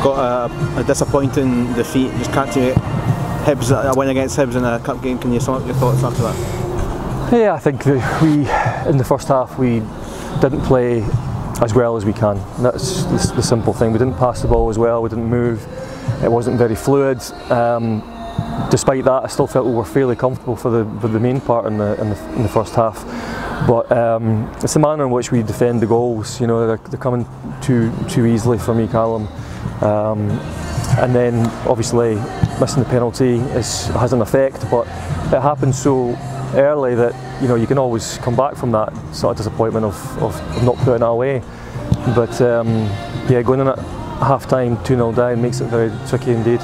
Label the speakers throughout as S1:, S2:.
S1: got a disappointing defeat. Just can't see Hibs, a win against Hibs in a cup game. Can you sum up your thoughts after that?
S2: Yeah, I think we in the first half we didn't play as well as we can. That's the simple thing. We didn't pass the ball as well. We didn't move. It wasn't very fluid. Despite that, I still felt we were fairly comfortable for the main part in the first half. But it's the manner in which we defend the goals. You know, they're coming too easily for me, Callum. And then obviously missing the penalty has an effect, but it happens so early that you can always come back from that sort of disappointment of not putting it away. But yeah, going in at half time 2-0 down makes it very tricky indeed.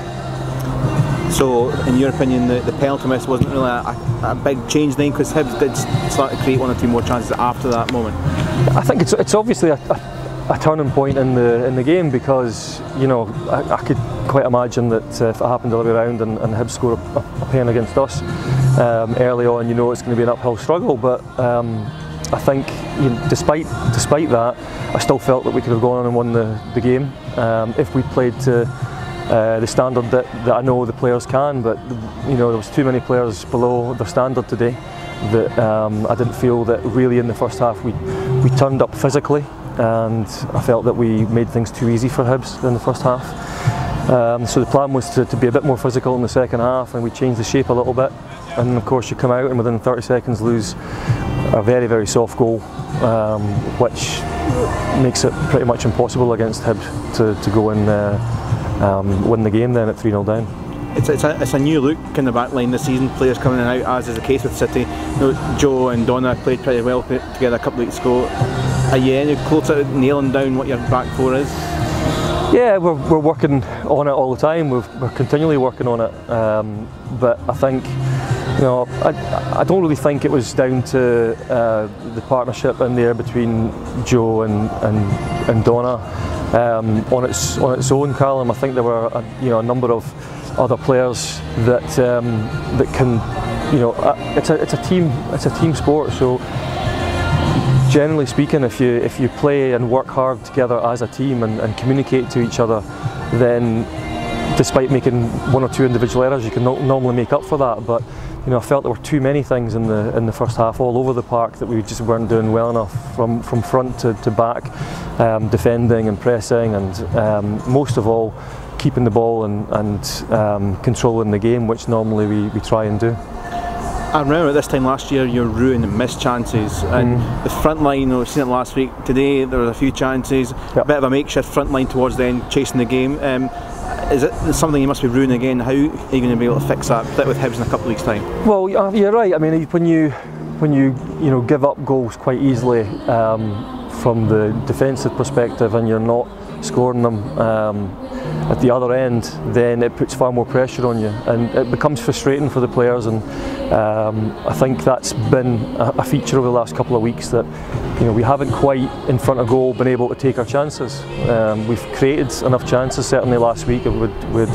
S1: So, in your opinion, the penalty miss wasn't really a big change then, because Hibs did start to create one or two more chances after that moment?
S2: I think it's obviously a turning point in the game, because I could quite imagine that if it happened the other way around and Hibs scored a pen against us early on, it's going to be an uphill struggle. But I think despite that, I still felt that we could have gone on and won the game if we played to the standard that I know the players can. But there was too many players below their standard today that I didn't feel that really in the first half we turned up physically, and I felt that we made things too easy for Hibs in the first half. So the plan was to be a bit more physical in the second half, and we changed the shape a little bit. And of course you come out and within 30 seconds lose a very, very soft goal, which makes it pretty much impossible against Hibs to go and win the game then at 3-0 down.
S1: It's a new look in the back line this season, players coming in and out, as is the case with City. Joe and Donna played pretty well together a couple of weeks ago. Are you any closer to nailing down what your back four is?
S2: Yeah, we're working on it all the time. We're continually working on it, but I think I don't really think it was down to the partnership in there between Joe and Donna on its own, Callum. I think there were a number of other players that can, it's a team sport. So generally speaking, if you play and work hard together as a team and communicate to each other, then despite making one or two individual errors, you can normally make up for that. But I felt there were too many things in the first half all over the park that we just weren't doing well enough from front to back, defending and pressing, and most of all keeping the ball and controlling the game, which normally we try and do.
S1: I remember at this time last year you were ruining missed chances, and the front line, we've seen it last week. Today there were a few chances, a bit of a makeshift front line towards the end, chasing the game. Is it something you must be ruining again? How are you going to be able to fix that, particularly with Hibs in a couple of weeks' time? Well,
S2: you're right. I mean, when you give up goals quite easily from the defensive perspective, and you're not scoring them at the other end, then it puts far more pressure on you, and it becomes frustrating for the players. And I think that's been a feature over the last couple of weeks, that we haven't quite in front of goal been able to take our chances. We've created enough chances, certainly last week with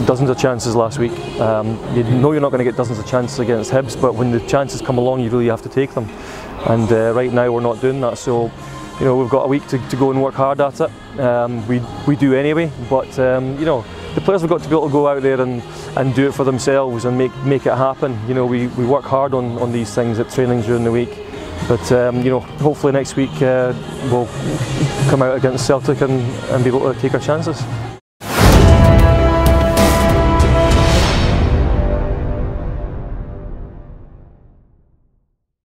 S2: dozens of chances last week. You know you're not going to get dozens of chances against Hibs, but when the chances come along, you really have to take them. And right now we're not doing that. So we've got a week to go and work hard at it. We do anyway, but the players have got to be able to go out there and do it for themselves and make it happen. We work hard on these things at trainings during the week, but hopefully next week we'll come out against Celtic and be able to take our chances.